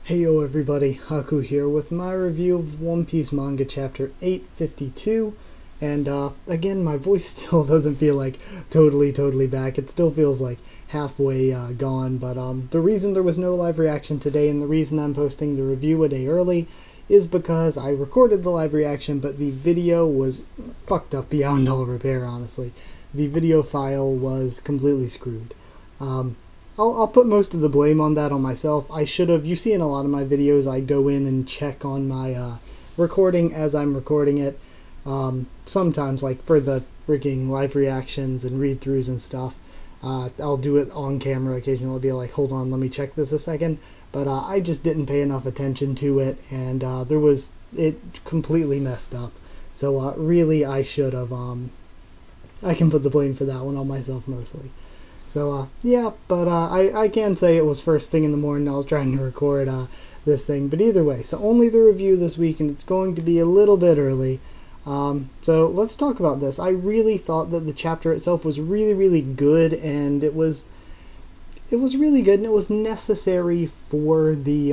Heyo everybody, Haku here with my review of One Piece manga chapter 852, and again my voice still doesn't feel like totally back. It still feels like halfway gone, but the reason there was no live reaction today and the reason I'm posting the review a day early is because I recorded the live reaction but the video was fucked up beyond all repair, honestly. The video file was completely screwed. I'll put most of the blame on that on myself. I should have, you see in a lot of my videos, I go in and check on my recording as I'm recording it. Sometimes, like for the freaking live reactions and read-throughs and stuff, I'll do it on camera occasionally. I'll be like, hold on, let me check this a second. But I just didn't pay enough attention to it, and it completely messed up. So really, I should have, I can put the blame for that one on myself mostly. So, yeah, but I can say it was first thing in the morning. I was trying to record this thing. But either way, so only the review this week, and it's going to be a little bit early. So let's talk about this. I really thought that the chapter itself was really good, and it was really good, and it was necessary for the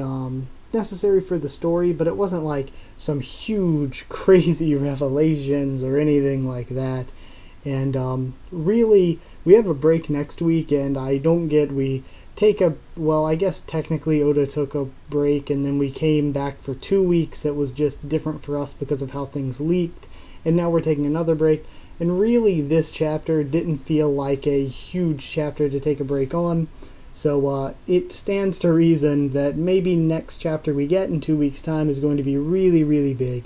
story, but it wasn't like some huge, crazy revelations or anything like that. And really, we have a break next week, and I guess technically Oda took a break, and then we came back for 2 weeks. It was just different for us because of how things leaked, and now we're taking another break. And really, this chapter didn't feel like a huge chapter to take a break on, so it stands to reason that maybe next chapter we get in 2 weeks' time is going to be really big.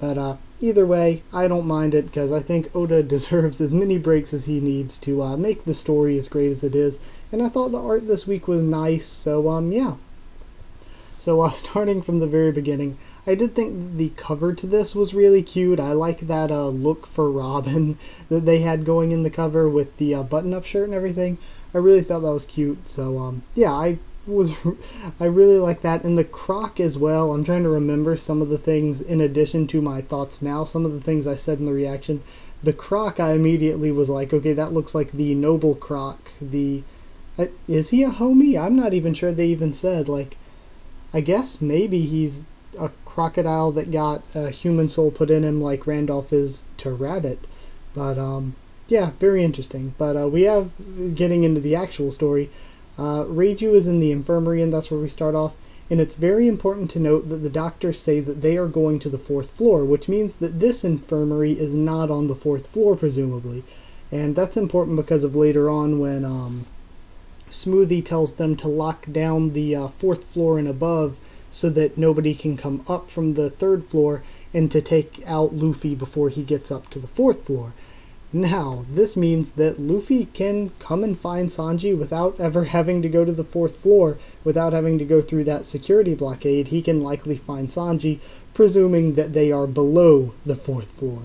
But either way, I don't mind it because I think Oda deserves as many breaks as he needs to make the story as great as it is. And I thought the art this week was nice, so yeah. So starting from the very beginning, I did think the cover to this was really cute. I like that look for Robin that they had going in the cover with the button-up shirt and everything. I really thought that was cute. So yeah, I really like that. And the croc as well. I'm trying to remember some of the things in addition to my thoughts now. Some of the things I said in the reaction. The croc, I immediately was like, okay, that looks like the noble croc. Is he a homie? I'm not even sure they even said. Like, I guess maybe he's a crocodile that got a human soul put in him like Randolph is to Rabbit. But yeah, very interesting. But we have, getting into the actual story, Reiju is in the infirmary, and that's where we start off. And it's very important to note that the doctors say that they are going to the 4th floor, which means that this infirmary is not on the 4th floor, presumably. And that's important because of later on when Smoothie tells them to lock down the 4th floor and above so that nobody can come up from the 3rd floor and to take out Luffy before he gets up to the 4th floor. Now, this means that Luffy can come and find Sanji without ever having to go to the 4th floor, without having to go through that security blockade. He can likely find Sanji, presuming that they are below the 4th floor.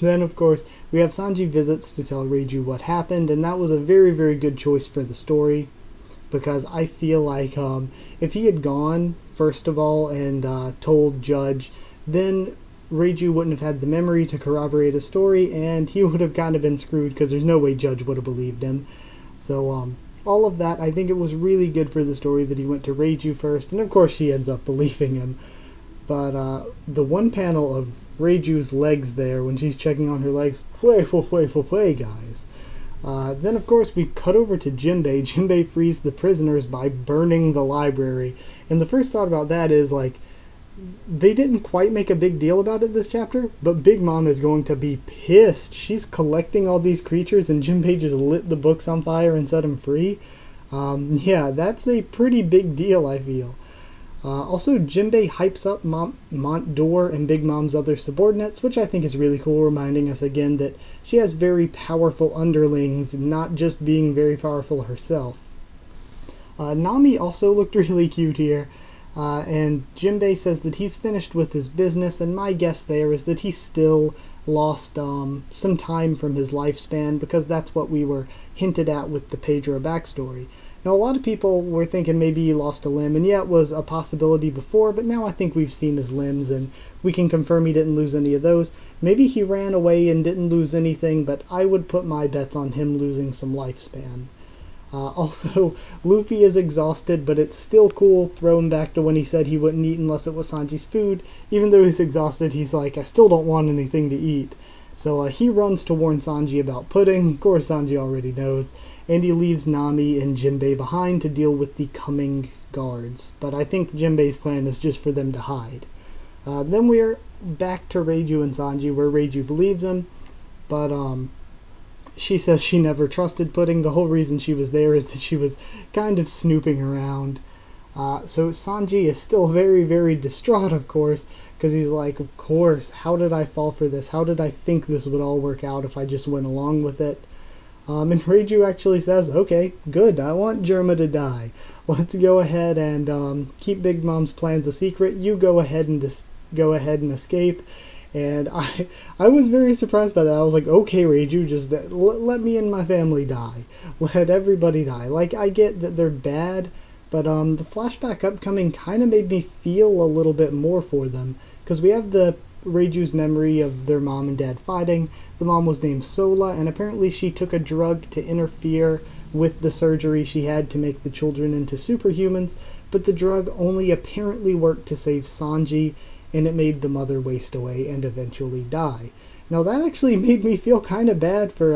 Then, of course, we have Sanji visits to tell Reiju what happened, and that was a very good choice for the story, because I feel like if he had gone, first of all, and told Judge, then Reiju wouldn't have had the memory to corroborate his story, and he would have kind of been screwed because there's no way Judge would have believed him. So all of that, I think it was really good for the story that he went to Reiju first, and of course she ends up believing him. But the one panel of Reiju's legs there, when she's checking on her legs, way, guys. Then, of course, we cut over to Jinbei. Jinbei frees the prisoners by burning the library. And the first thought about that is, like, they didn't quite make a big deal about it this chapter, but Big Mom is going to be pissed. She's collecting all these creatures, and Jinbei just lit the books on fire and set them free. Yeah, that's a pretty big deal, I feel. Also, Jinbei hypes up Montdor and Big Mom's other subordinates, which I think is really cool, reminding us again that she has very powerful underlings, not just being very powerful herself. Nami also looked really cute here. And Jinbei says that he's finished with his business, and my guess there is that he still lost some time from his lifespan, because that's what we were hinted at with the Pedro backstory. Now, a lot of people were thinking maybe he lost a limb, and yeah, it was a possibility before, but now I think we've seen his limbs, and we can confirm he didn't lose any of those. Maybe he ran away and didn't lose anything, but I would put my bets on him losing some lifespan. Also, Luffy is exhausted, but it's still cool, throwing back to when he said he wouldn't eat unless it was Sanji's food. Even though he's exhausted, he's like, I still don't want anything to eat. So he runs to warn Sanji about pudding. Of course, Sanji already knows. And he leaves Nami and Jinbei behind to deal with the coming guards. But I think Jinbei's plan is just for them to hide. Then we're back to Reiju and Sanji, where Reiju believes him. But she says she never trusted Pudding. The whole reason she was there is that she was kind of snooping around. So Sanji is still very, very distraught, of course, because he's like, of course, how did I fall for this? How did I think this would all work out if I just went along with it? And Reiju actually says, okay, good, I want Germa to die. Let's go ahead and keep Big Mom's plans a secret. You go ahead and escape. And I was very surprised by that. I was like, okay, Reiju, just let me and my family die. Let everybody die. Like, I get that they're bad, but the flashback upcoming kind of made me feel a little bit more for them. Because we have the Reiju's memory of their mom and dad fighting. The mom was named Sola, and apparently she took a drug to interfere with the surgery she had to make the children into superhumans, but the drug only apparently worked to save Sanji, and it made the mother waste away and eventually die. Now that actually made me feel kind of bad for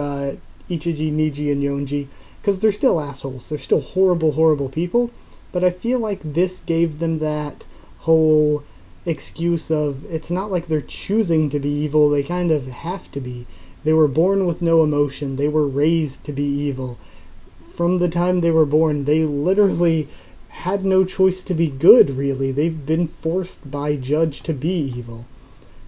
Ichiji, Niji, and Yonji, because they're still assholes. They're still horrible, horrible people, but I feel like this gave them that whole excuse of, it's not like they're choosing to be evil, they kind of have to be. They were born with no emotion. They were raised to be evil. From the time they were born, they literally had no choice to be good, really. They've been forced by Judge to be evil.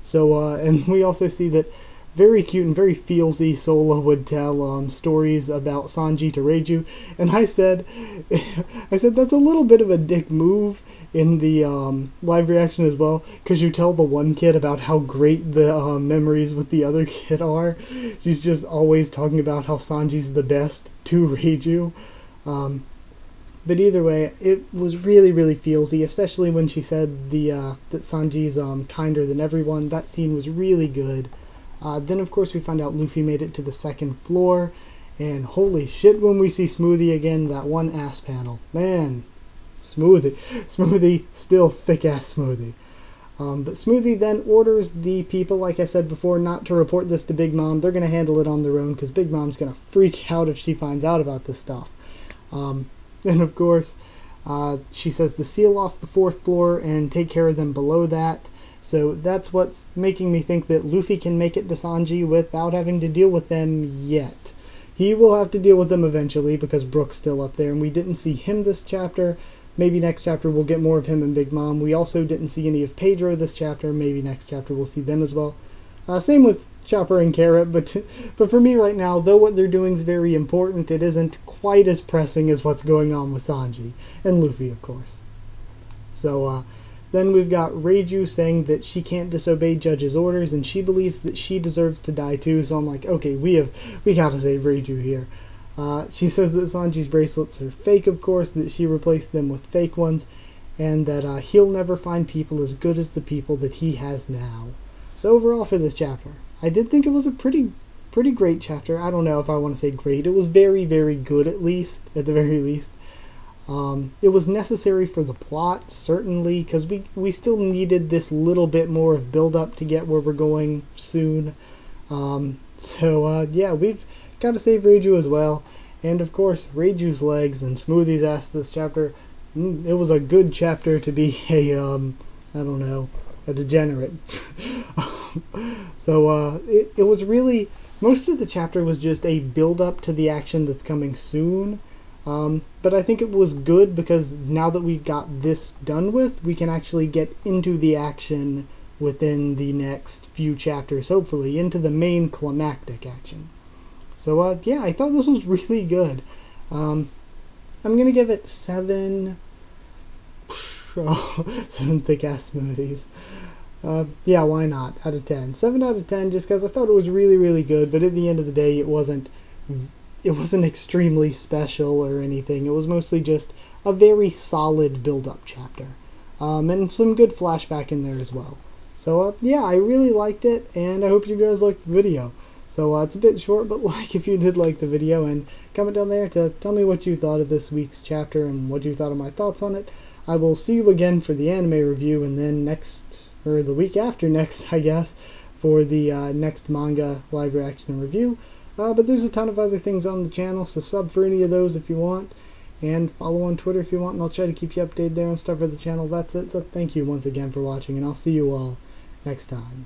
So, and we also see that very cute and very feelsy Sola would tell stories about Sanji to Reiju, and I said that's a little bit of a dick move in the live reaction as well, because you tell the one kid about how great the memories with the other kid are. She's just always talking about how Sanji's the best to Reiju. But either way, it was really, really feelsy, especially when she said that Sanji's kinder than everyone. That scene was really good. Then, of course, we find out Luffy made it to the second floor, and holy shit when we see Smoothie again, that one ass panel. Man, Smoothie, still thick-ass Smoothie. But Smoothie then orders the people, like I said before, not to report this to Big Mom. They're going to handle it on their own, because Big Mom's going to freak out if she finds out about this stuff. And of course, she says to seal off the fourth floor and take care of them below that. So that's what's making me think that Luffy can make it to Sanji without having to deal with them yet. He will have to deal with them eventually because Brook's still up there, and we didn't see him this chapter. Maybe next chapter we'll get more of him and Big Mom. We also didn't see any of Pedro this chapter. Maybe next chapter we'll see them as well. Same with Chopper and Carrot, but for me right now, though what they're doing is very important, it isn't quite as pressing as what's going on with Sanji. And Luffy, of course. So, then we've got Reiju saying that she can't disobey Judge's orders, and she believes that she deserves to die too, so I'm like, okay, we gotta save Reiju here. She says that Sanji's bracelets are fake, of course, that she replaced them with fake ones, and that he'll never find people as good as the people that he has now. So overall for this chapter, I did think it was a pretty great chapter. I don't know if I want to say great. It was very, very good, at the very least. It was necessary for the plot, certainly, because we still needed this little bit more of build-up to get where we're going soon. Yeah, we've got to save Reiju as well. And, of course, Reiju's legs and Smoothie's ass this chapter. It was a good chapter to be a degenerate. It was really... Most of the chapter was just a build-up to the action that's coming soon. But I think it was good because now that we've got this done with, we can actually get into the action within the next few chapters, hopefully, into the main climactic action. So, yeah, I thought this was really good. I'm going to give it 7 thick-ass smoothies. Yeah, why not? Out of 10. 7 out of 10 just because I thought it was really, really good, but at the end of the day, it wasn't extremely special or anything. It was mostly just a very solid build-up chapter. And some good flashback in there as well. So, yeah, I really liked it, and I hope you guys liked the video. So it's a bit short, but like if you did like the video, and comment down there to tell me what you thought of this week's chapter and what you thought of my thoughts on it. I will see you again for the anime review, and then the week after next, I guess, for the next manga live reaction and review. But there's a ton of other things on the channel, so sub for any of those if you want, and follow on Twitter if you want, and I'll try to keep you updated there on stuff for the channel. That's it, so thank you once again for watching, and I'll see you all next time.